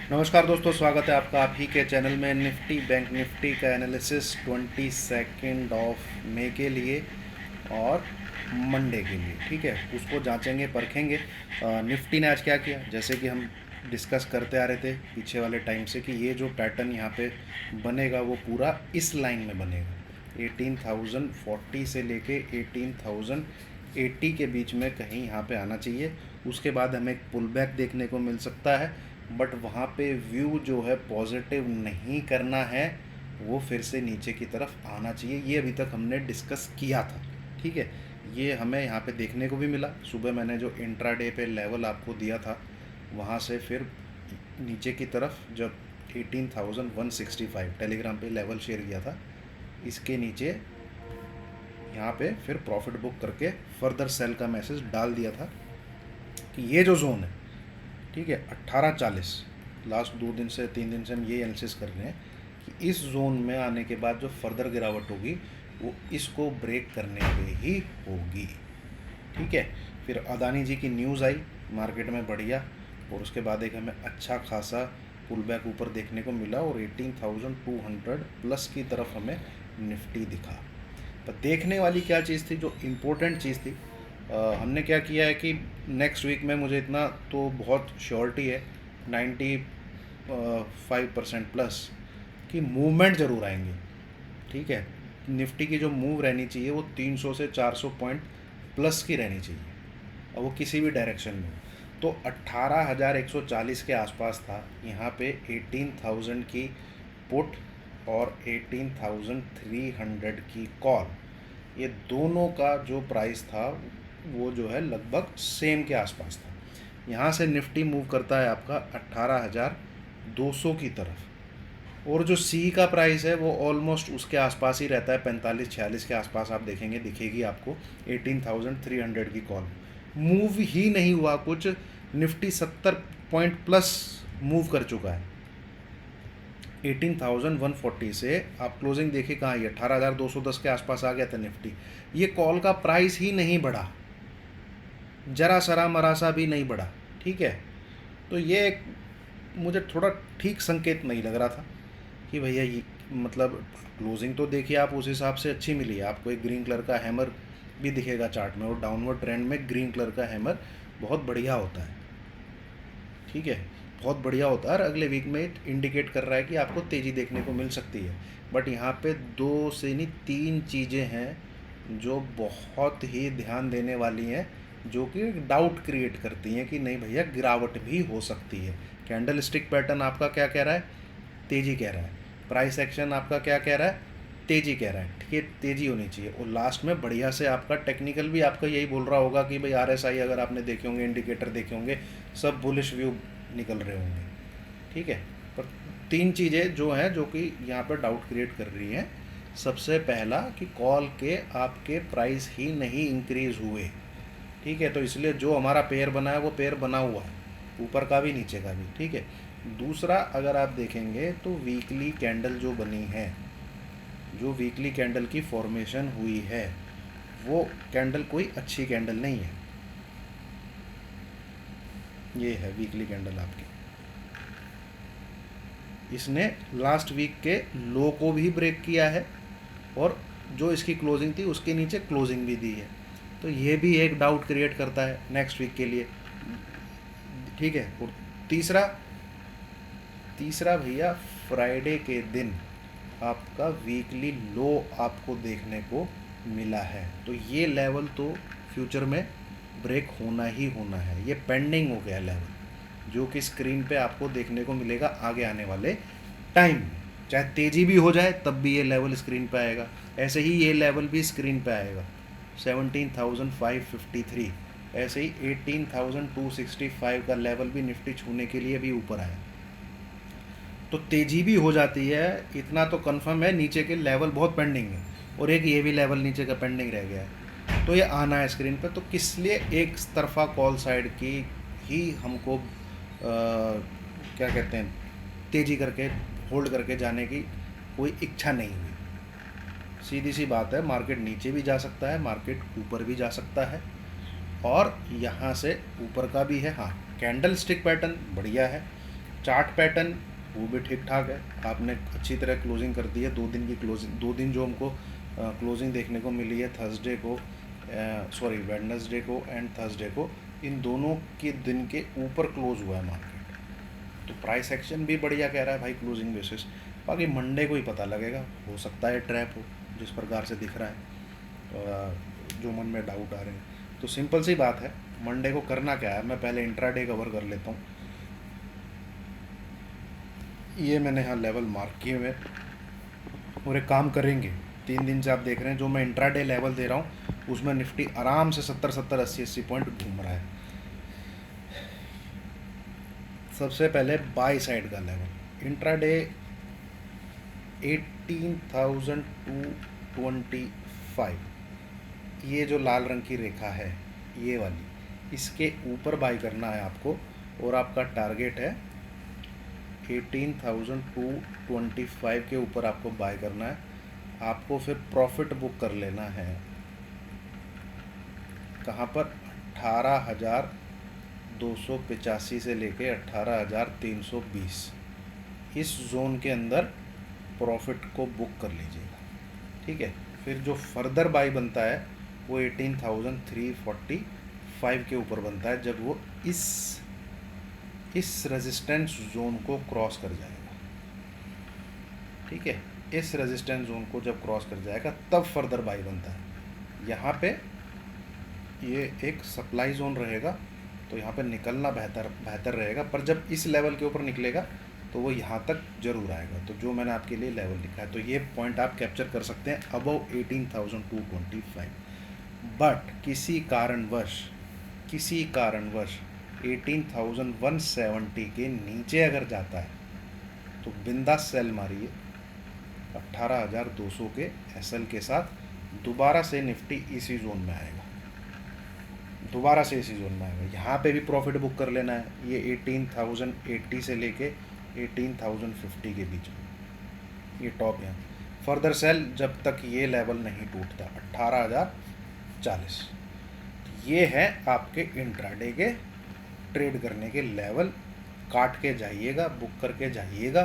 नमस्कार दोस्तों, स्वागत है आपका आप ही के चैनल में। निफ्टी बैंक निफ्टी का एनालिसिस 22 मई के लिए और मंडे के लिए, ठीक है। उसको जांचेंगे, परखेंगे। निफ्टी ने आज क्या किया, जैसे कि हम डिस्कस करते आ रहे थे पीछे वाले टाइम से, कि ये जो पैटर्न यहाँ पे बनेगा वो पूरा इस लाइन में बनेगा। 18,040 से लेके 18,080 के बीच में कहीं यहाँ पे आना चाहिए। उसके बाद हमें एक पुल बैक देखने को मिल सकता है, बट वहाँ पे व्यू जो है पॉजिटिव नहीं करना है, वो फिर से नीचे की तरफ आना चाहिए। ये अभी तक हमने डिस्कस किया था, ठीक है। ये हमें यहाँ पे देखने को भी मिला। सुबह मैंने जो इंट्राडे पे लेवल आपको दिया था, वहाँ से फिर नीचे की तरफ जब 18,165 टेलीग्राम पे लेवल शेयर किया था, इसके नीचे यहाँ पे फिर प्रॉफिट बुक करके फर्दर सेल का मैसेज डाल दिया था कि ये जो जोन है, ठीक है, 1840, लास्ट 2 दिन से 3 दिन से हम ये एनालिसिस कर रहे हैं कि इस जोन में आने के बाद जो फर्दर गिरावट होगी वो इसको ब्रेक करने पे ही होगी, ठीक है। फिर अदानी जी की न्यूज़ आई मार्केट में बढ़िया, और उसके बाद एक हमें अच्छा खासा पुल बैक ऊपर देखने को मिला और 18,200 प्लस की तरफ हमें निफ्टी दिखा। पर देखने वाली क्या चीज़ थी, जो इम्पोर्टेंट चीज़ थी, हमने क्या किया है कि नेक्स्ट वीक में मुझे इतना तो बहुत श्योरिटी है, 95% प्लस कि मूवमेंट ज़रूर आएंगे, ठीक है। निफ्टी की जो मूव रहनी चाहिए वो 300 से 400 पॉइंट प्लस की रहनी चाहिए, और वो किसी भी डायरेक्शन में। तो 18,140 के आसपास था। यहाँ पे 18,000 की पुट और 18,300 की कॉल, ये दोनों का जो प्राइस था वो जो है लगभग सेम के आसपास था। यहाँ से निफ्टी मूव करता है आपका 18,200 की तरफ, और जो सी का प्राइस है वो ऑलमोस्ट उसके आसपास ही रहता है, 45-46 के आसपास आप देखेंगे, दिखेगी आपको 18,300 की कॉल। मूव ही नहीं हुआ कुछ, निफ्टी 70 पॉइंट प्लस मूव कर चुका है। 18,140 से आप क्लोजिंग देखिए कहाँ है, 18,210 के आसपास आ गया था निफ्टी। ये कॉल का प्राइस ही नहीं बढ़ा, जरा सरा मरासा भी नहीं बढ़ा, ठीक है। तो ये एक मुझे थोड़ा ठीक संकेत नहीं लग रहा था कि भैया ये मतलब क्लोजिंग तो देखिए आप उस हिसाब से अच्छी मिली है आपको। एक ग्रीन कलर का हैमर भी दिखेगा चार्ट में, और डाउनवर्ड ट्रेंड में ग्रीन कलर का हैमर बहुत बढ़िया होता है, ठीक है, बहुत बढ़िया होता है। और अगले वीक में इंडिकेट कर रहा है कि आपको तेज़ी देखने को मिल सकती है। बट यहाँ पे 2 से नहीं 3 चीज़ें हैं जो बहुत ही ध्यान देने वाली हैं, जो कि डाउट क्रिएट करती हैं कि नहीं भैया गिरावट भी हो सकती है। कैंडल स्टिक पैटर्न आपका क्या कह रहा है, तेज़ी कह रहा है। प्राइस एक्शन आपका क्या कह रहा है, तेज़ी कह रहा है, ठीक है, तेज़ी होनी चाहिए। और लास्ट में बढ़िया से आपका टेक्निकल भी आपका यही बोल रहा होगा कि भाई आरएसआई अगर आपने देखे होंगे, इंडिकेटर देखे होंगे, सब बुलिश व्यू निकल रहे होंगे, ठीक है। पर 3 चीज़ें जो हैं जो कि यहाँ पर डाउट क्रिएट कर रही हैं। सबसे पहला कि कॉल के आपके प्राइस ही नहीं इंक्रीज़ हुए, ठीक है, तो इसलिए जो हमारा पेयर बना है वो पेयर बना हुआ है, ऊपर का भी नीचे का भी, ठीक है। दूसरा, अगर आप देखेंगे तो वीकली कैंडल जो बनी है, जो वीकली कैंडल की फॉर्मेशन हुई है, वो कैंडल कोई अच्छी कैंडल नहीं है। ये है वीकली कैंडल आपकी, इसने लास्ट वीक के लो को भी ब्रेक किया है, और जो इसकी क्लोजिंग थी उसके नीचे क्लोजिंग भी दी है। तो ये भी एक डाउट क्रिएट करता है नेक्स्ट वीक के लिए, ठीक है। और तीसरा तीसरा भैया, फ्राइडे के दिन आपका वीकली लो आपको देखने को मिला है, तो ये लेवल तो फ्यूचर में ब्रेक होना ही होना है। ये पेंडिंग हो गया लेवल, जो कि स्क्रीन पे आपको देखने को मिलेगा आगे आने वाले टाइम में। चाहे तेज़ी भी हो जाए तब भी ये लेवल स्क्रीन पे आएगा, ऐसे ही ये लेवल भी स्क्रीन पे आएगा 17,553। ऐसे ही 18,265 का लेवल भी निफ्टी छूने के लिए भी ऊपर आया। तो तेज़ी भी हो जाती है, इतना तो कंफर्म है, नीचे के लेवल बहुत पेंडिंग है, और एक ये भी लेवल नीचे का पेंडिंग रह गया है, तो ये आना है स्क्रीन पे। तो किस लिए एक तरफा कॉल साइड की ही हमको क्या कहते हैं, तेज़ी करके होल्ड करके जाने की कोई इच्छा नहीं हुई। सीधी सी बात है, मार्केट नीचे भी जा सकता है, मार्केट ऊपर भी जा सकता है, और यहाँ से ऊपर का भी है। हाँ, कैंडल स्टिक पैटर्न बढ़िया है, चार्ट पैटर्न वो भी ठीक ठाक है, आपने अच्छी तरह क्लोजिंग कर दी है। 2 दिन की क्लोजिंग, 2 दिन जो हमको क्लोजिंग देखने को मिली है थर्सडे को, सॉरी वेडनेसडे को एंड थर्सडे को, इन दोनों के दिन के ऊपर क्लोज हुआ है मार्केट, तो प्राइस एक्शन भी बढ़िया कह रहा है भाई क्लोजिंग बेसिस। बाकी मंडे को ही पता लगेगा, हो सकता है ट्रैप हो जिस प्रकार से दिख रहा है, जो मन में डाउट आ रहे हैं। तो सिंपल सी बात है, मंडे को करना क्या है, मैं पहले इंट्राडे कवर कर लेता हूँ। ये मैंने यहाँ लेवल मार्क किए हुए और एक काम करेंगे, 3 दिन से आप देख रहे हैं जो मैं इंट्राडे लेवल दे रहा हूँ उसमें निफ्टी आराम से 70-70 80-80 पॉइंट घूम रहा है। सबसे पहले बाई साइड का लेवल इंट्राडे 18,225, ये जो लाल रंग की रेखा है ये वाली, इसके ऊपर बाई करना है आपको, और आपका टारगेट है 18,225 के ऊपर आपको बाय करना है। आपको फिर प्रॉफिट बुक कर लेना है कहाँ पर, 18,285 से लेके 18,320, इस जोन के अंदर प्रॉफिट को बुक कर लीजिएगा, ठीक है। फिर जो फर्दर बाई बनता है वो 18,345 के ऊपर बनता है, जब वो इस रेजिस्टेंस जोन को क्रॉस कर जाएगा, ठीक है। इस रेजिस्टेंस जोन को जब क्रॉस कर जाएगा तब फर्दर बाई बनता है। यहाँ पे ये एक सप्लाई जोन रहेगा, तो यहाँ पे निकलना बेहतर रहेगा, पर जब इस लेवल के ऊपर निकलेगा तो वो यहाँ तक जरूर आएगा। तो जो मैंने आपके लिए लेवल लिखा है, तो ये पॉइंट आप कैप्चर कर सकते हैं अबव 18,225। बट किसी कारणवश 18,170 के नीचे अगर जाता है तो बिंदास सेल मारिए 18,200 के एसएल के साथ, दोबारा से निफ्टी इसी जोन में आएगा, यहाँ पे भी प्रॉफिट बुक कर लेना है। ये 18,080 से लेके 18,050 के बीच में ये टॉप है। फर्दर सेल जब तक ये लेवल नहीं टूटता 18,040, ये है आपके इंट्राडे के ट्रेड करने के लेवल। काट के जाइएगा, बुक करके जाइएगा।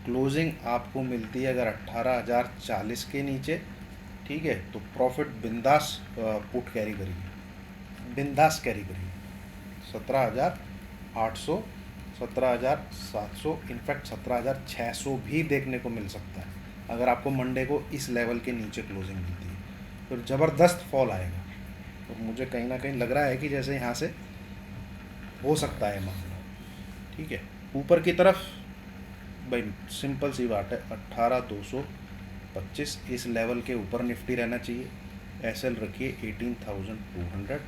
क्लोजिंग आपको मिलती है अगर 18,040 के नीचे, ठीक है, तो प्रॉफिट बिंदास पुट कैरी करिए, 17,800, 17,700, इनफैक्ट 17,600 भी देखने को मिल सकता है अगर आपको मंडे को इस लेवल के नीचे क्लोजिंग मिलती है। फिर ज़बरदस्त फॉल आएगा, तो मुझे कहीं ना कहीं लग रहा है कि जैसे यहाँ से हो सकता है मामला, ठीक है। ऊपर की तरफ भाई सिंपल सी बात है, 18,225 इस लेवल के ऊपर निफ्टी रहना चाहिए। एसएल रखिए 18,200,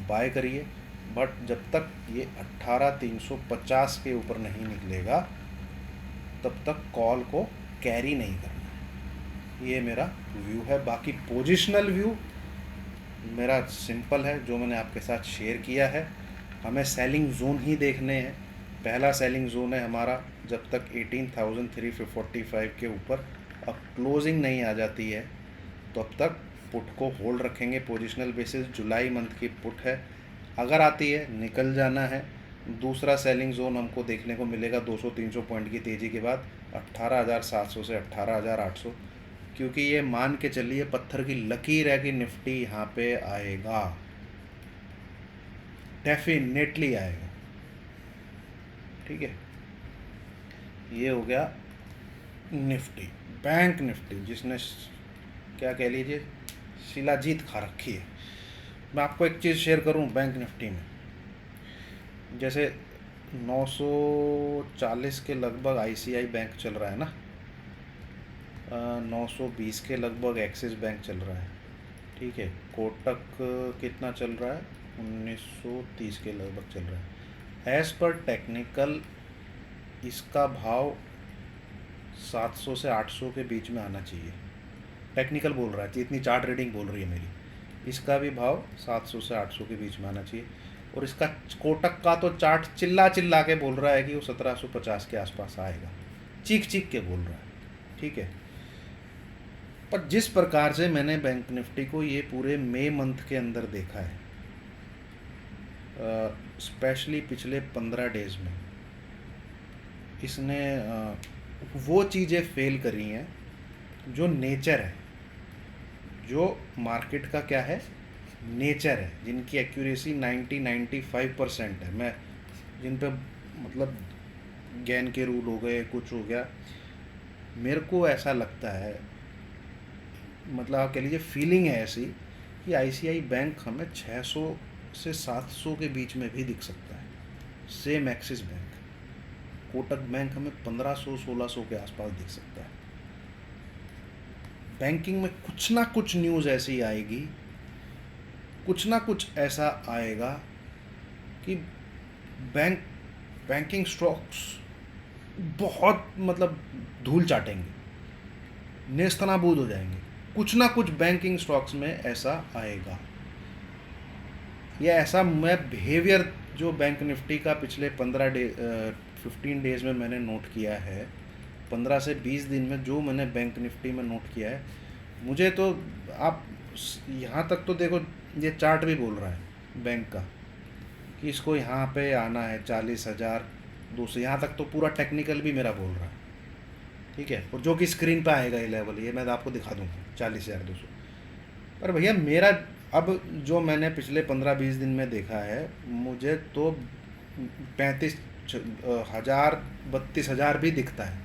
बाय करिए। बट जब तक ये 18,350 के ऊपर नहीं निकलेगा तब तक कॉल को कैरी नहीं करना। ये मेरा व्यू है। बाकी पोजिशनल व्यू मेरा सिंपल है, जो मैंने आपके साथ शेयर किया है। हमें सेलिंग जोन ही देखने हैं। पहला सेलिंग जोन है हमारा जब तक 18,345 के ऊपर अब क्लोजिंग नहीं आ जाती है, तो अब तक पुट को होल्ड रखेंगे पोजिशनल बेसिस। जुलाई मंथ की पुट है, अगर आती है निकल जाना है। दूसरा सेलिंग जोन हमको देखने को मिलेगा 200-300 पॉइंट की तेज़ी के बाद 18,700 से 18,800, क्योंकि ये मान के चलिए पत्थर की लकीर है कि निफ्टी यहाँ पे आएगा, डेफिनेटली आएगा, ठीक है। ये हो गया निफ्टी। बैंक निफ्टी जिसने क्या कह लीजिए शिलाजीत खा रखी है। मैं आपको एक चीज़ शेयर करूं बैंक निफ्टी में, जैसे 940 के लगभग आईसीआई बैंक चल रहा है ना, 920 के लगभग एक्सिस बैंक चल रहा है, ठीक है। कोटक कितना चल रहा है, 1930 के लगभग चल रहा है। एज़ पर टेक्निकल इसका भाव 700 से 800 के बीच में आना चाहिए, टेक्निकल बोल रहा है, जितनी चार्ट रीडिंग बोल रही है मेरी, इसका भी भाव 700 से 800 के बीच में आना चाहिए। और इसका कोटक का तो चार्ट चिल्ला के बोल रहा है कि वो 1750 के आसपास आएगा, चीख के बोल रहा है, ठीक है। पर जिस प्रकार से मैंने बैंक निफ्टी को ये पूरे मई मंथ के अंदर देखा है, स्पेशली पिछले 15 डेज में, इसने वो चीज़ें फेल करी हैं जो नेचर है, जो मार्केट का क्या है, नेचर है, जिनकी एक्यूरेसी 90-95% है। मैं जिन पे मतलब गैन के रूल हो गए, कुछ हो गया, मेरे को ऐसा लगता है, मतलब आप कह लीजिए फीलिंग है ऐसी कि आईसीआई बैंक हमें 600 से 700 के बीच में भी दिख सकता है। Same axis bank, Kotak bank हमें 1500-1600 के आसपास दिख सकता है। बैंकिंग में कुछ ना कुछ न्यूज़ ऐसी आएगी, कुछ ना कुछ ऐसा आएगा कि बैंकिंग स्टॉक्स बहुत मतलब धूल चाटेंगे, नेस्तनाबूद हो जाएंगे। कुछ ना कुछ बैंकिंग स्टॉक्स में ऐसा आएगा। यह ऐसा मैं बिहेवियर जो बैंक निफ्टी का पिछले 15 डेज़ में मैंने नोट किया है, 15 से 20 दिन में जो मैंने बैंक निफ्टी में नोट किया है, मुझे तो आप यहाँ तक तो देखो, ये चार्ट भी बोल रहा है बैंक का कि इसको यहाँ पे आना है 40,200, यहाँ तक तो पूरा टेक्निकल भी मेरा बोल रहा है, ठीक है। और जो कि स्क्रीन पे आएगा ये लेवल, ये मैं आपको दिखा दूँगा 40,200। पर भैया मेरा अब जो मैंने पिछले 15-20 दिन में देखा है, मुझे तो 35,000 32,000 भी दिखता है।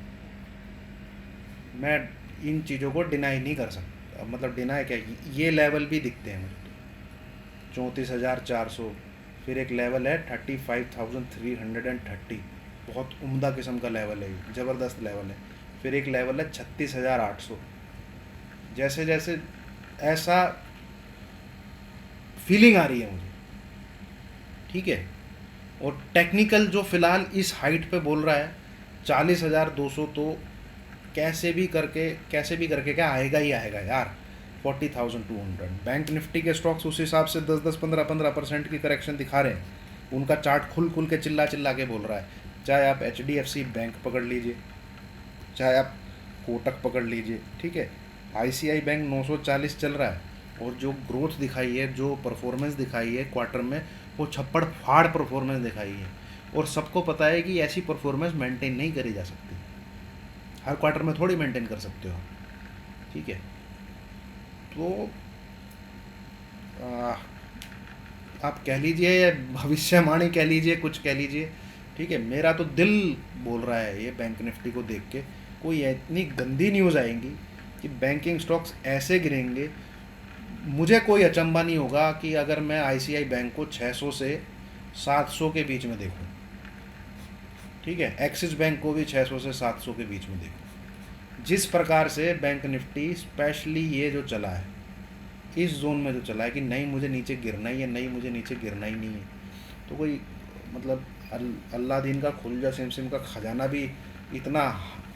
मैं इन चीज़ों को डिनाई नहीं कर सकता, मतलब डिनाई क्या, ये लेवल भी दिखते हैं मुझे तो 34,400। फिर एक लेवल है 35,330, बहुत उम्दा किस्म का लेवल है, ज़बरदस्त लेवल है। फिर एक लेवल है 36,800। जैसे जैसे ऐसा फीलिंग आ रही है मुझे, ठीक है। और टेक्निकल जो फ़िलहाल इस हाइट पे बोल रहा है 40,200, तो कैसे भी करके क्या आएगा ही आएगा यार 40,200। बैंक निफ्टी के स्टॉक्स उस हिसाब से 10-10, 15-15% की करेक्शन दिखा रहे हैं। उनका चार्ट खुल के चिल्ला के बोल रहा है। चाहे आप HDFC बैंक पकड़ लीजिए, चाहे आप कोटक पकड़ लीजिए, ठीक है। ICICI बैंक 940 चल रहा है, और जो ग्रोथ दिखाई है, जो परफॉर्मेंस दिखाई है क्वार्टर में, वो छप्पड़ फाड़ परफॉर्मेंस दिखाई है। और सबको पता है कि ऐसी परफॉर्मेंस मेंटेन नहीं करी जा सकती, हर क्वार्टर में थोड़ी मेंटेन कर सकते हो, ठीक है। तो आप कह लीजिए या भविष्यवाणी कह लीजिए, कुछ कह लीजिए, ठीक है। मेरा तो दिल बोल रहा है ये बैंक निफ्टी को देख के, कोई इतनी गंदी न्यूज़ आएंगी कि बैंकिंग स्टॉक्स ऐसे गिरेंगे, मुझे कोई अचंभा नहीं होगा कि अगर मैं ICICI बैंक को 600 से 700 के बीच में देखूं, ठीक है। एक्सिस बैंक को भी 600 से 700 के बीच में देखूं। जिस प्रकार से बैंक निफ्टी स्पेशली ये जो चला है, इस जोन में जो चला है कि नहीं मुझे नीचे गिरना ही है, नहीं मुझे नीचे गिरना ही नहीं है, तो कोई मतलब अल्लाह दीन का खुलजा सिम का खजाना भी इतना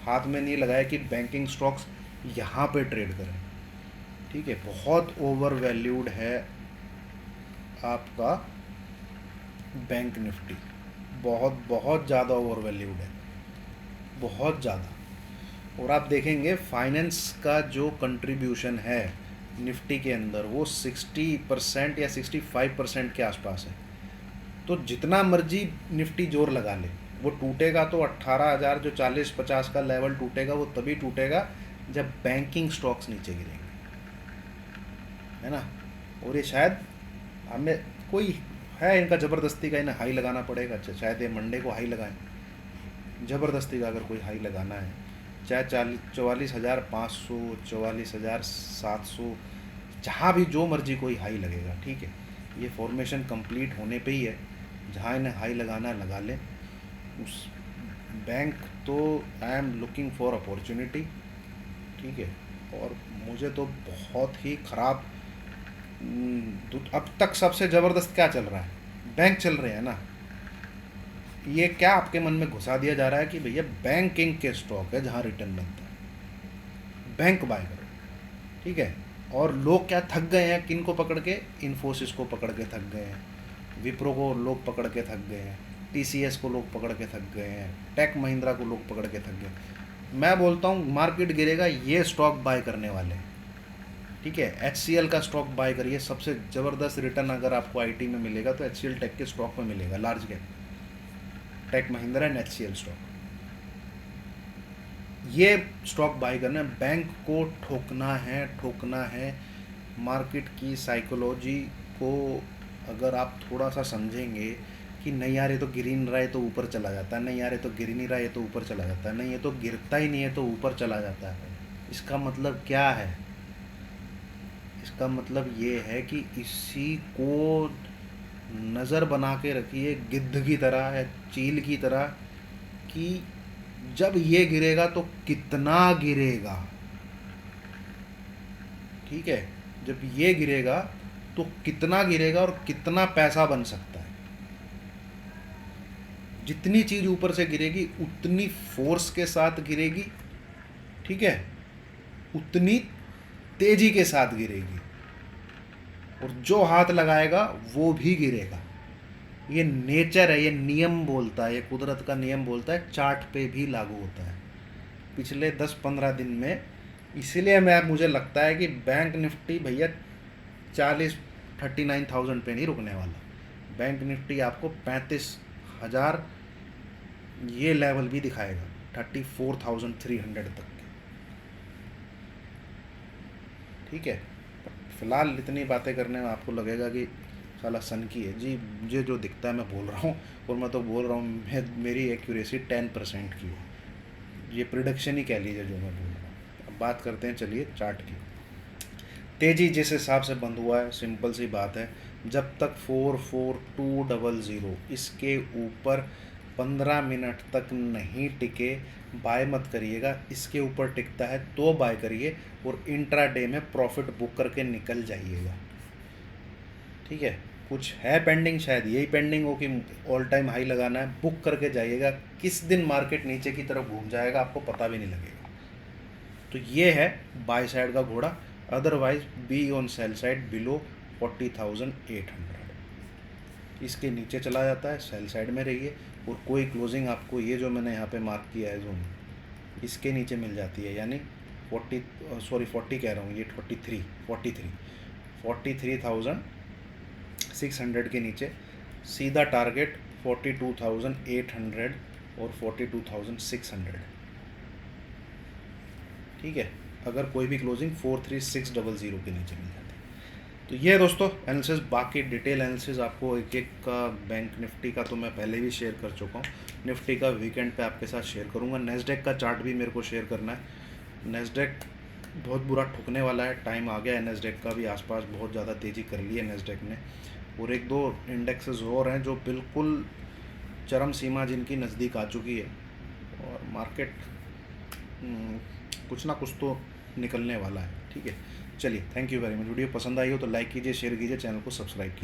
हाथ में नहीं लगाया कि बैंकिंग स्टॉक्स यहाँ पे ट्रेड करें, ठीक है। बहुत ओवर वैल्यूड है आपका बैंक निफ्टी, बहुत बहुत ज़्यादा ओवर वैल्यूड है, बहुत ज़्यादा। और आप देखेंगे फाइनेंस का जो कंट्रीब्यूशन है निफ्टी के अंदर, वो 60% या 65% के आसपास है। तो जितना मर्जी निफ्टी जोर लगा ले, वो टूटेगा तो 18,000 जो 40-50 का लेवल टूटेगा, वो तभी टूटेगा जब बैंकिंग स्टॉक्स नीचे गिरेंगे, है ना। और ये शायद हमें कोई है इनका ज़बरदस्ती का इन्हें हाई लगाना पड़ेगा, अच्छा शायद ये मंडे को हाई लगाएं, ज़बरदस्ती का अगर कोई हाई लगाना है, चाहे 44,500, 44,700, जहाँ भी जो मर्जी कोई हाई लगेगा, ठीक है। ये फॉर्मेशन कंप्लीट होने पे ही है, जहाँ इन्हें हाई लगाना है लगा लें। उस बैंक तो I am looking for opportunity, ठीक है। और मुझे तो बहुत ही ख़राब, अब तक सबसे ज़बरदस्त क्या चल रहा है, बैंक चल रहे हैं ना। ये क्या आपके मन में घुसा दिया जा रहा है कि भैया बैंकिंग के स्टॉक है जहाँ रिटर्न बनता है, बैंक बाय करो, ठीक है। और लोग क्या थक गए हैं, किन को पकड़ के, इन्फोसिस को पकड़ के थक गए हैं, विप्रो को लोग पकड़ के थक गए हैं, TCS को लोग पकड़ के थक गए हैं, टेक महिंद्रा को लोग पकड़ के थक गए। मैं बोलता हूँ मार्केट गिरेगा, ये स्टॉक बाय करने वाले हैं, ठीक है। HCL का स्टॉक बाय करिए, सबसे ज़बरदस्त रिटर्न अगर आपको IT में मिलेगा तो HCL टेक के स्टॉक में मिलेगा, large cap tech Mahindra and HCL stock, ये स्टॉक बाय करना है, बैंक को ठोकना है। मार्केट की साइकोलॉजी को अगर आप थोड़ा सा समझेंगे कि नहीं यार ये तो गिर ही नहीं रहा है तो ऊपर चला जाता है, नहीं यार ये तो गिर ही नहीं रहा है ये तो ऊपर चला जाता है, नहीं ये तो गिरता ही नहीं है तो ऊपर चला जाता है, इसका मतलब क्या है? इसका मतलब ये है कि इसी को नज़र बना के रखिए गिद्ध की तरह है, चील की तरह, कि जब ये गिरेगा तो कितना गिरेगा। ठीक है, जब ये गिरेगा तो कितना गिरेगा और कितना पैसा बन सकता है। जितनी चीज़ ऊपर से गिरेगी उतनी फोर्स के साथ गिरेगी, ठीक है, उतनी तेजी के साथ गिरेगी, और जो हाथ लगाएगा वो भी गिरेगा। ये नेचर है, ये नियम बोलता है, ये कुदरत का नियम बोलता है, चार्ट पे भी लागू होता है पिछले 10-15 दिन में। इसीलिए मुझे लगता है कि बैंक निफ्टी भैया 39,000 पे नहीं रुकने वाला। बैंक निफ्टी आपको 35,000 ये लेवल भी दिखाएगा, 34,300 तक के। ठीक है, फिलहाल इतनी बातें करने में आपको लगेगा कि साला सन की है जी, मुझे जो दिखता है मैं बोल रहा हूँ, और मैं तो बोल रहा हूँ मेरी एक्यूरेसी 10% की है। ये प्रिडिक्शन ही कह लीजिए जो मैं बोल रहा हूँ। अब बात करते हैं चलिए चार्ट की। तेजी जिस हिसाब से बंद हुआ है, सिंपल सी बात है, जब तक 44200 इसके ऊपर 15 मिनट तक नहीं टिके बाय मत करिएगा। इसके ऊपर टिकता है तो बाय करिए, और इंट्रा डे में प्रॉफिट बुक करके निकल जाइएगा। ठीक है, कुछ है पेंडिंग, शायद यही पेंडिंग हो कि ऑल टाइम हाई लगाना है, बुक करके जाइएगा। किस दिन मार्केट नीचे की तरफ घूम जाएगा आपको पता भी नहीं लगेगा। तो ये है बाय साइड का घोड़ा। Otherwise be on sell side below 40,800, इसके नीचे चला जाता है सेल साइड में रहिए, और कोई क्लोजिंग आपको ये जो मैंने यहाँ पे मार्क किया है जोन, इसके नीचे मिल जाती है, यानी 40 कह रहा हूँ, ये 43,600 के नीचे सीधा टारगेट 42,800 और 42,600। ठीक है, अगर कोई भी क्लोजिंग 43,600 के नीचे मिल जाती है। तो ये दोस्तों एनालिसिस, बाकी डिटेल एनालिसिस आपको एक एक का बैंक निफ्टी का तो मैं पहले भी शेयर कर चुका हूँ, निफ्टी का वीकेंड पे आपके साथ शेयर करूँगा। नेस्डेक का चार्ट भी मेरे को शेयर करना है। नेस्डेक बहुत बुरा ठुकने वाला है, टाइम आ गया है नेस्डेक का भी, आसपास बहुत ज़्यादा तेज़ी कर ली है नेस्डेक ने, और एक दो इंडेक्सेस और हैं जो बिल्कुल चरम सीमा जिनकी नज़दीक आ चुकी है, और मार्केट कुछ ना कुछ तो निकलने वाला है। ठीक है, चलिए, thank you very much. Video पसंद आई हो तो लाइक कीजिए, शेयर कीजिए, चैनल को सब्सक्राइब कीजिए।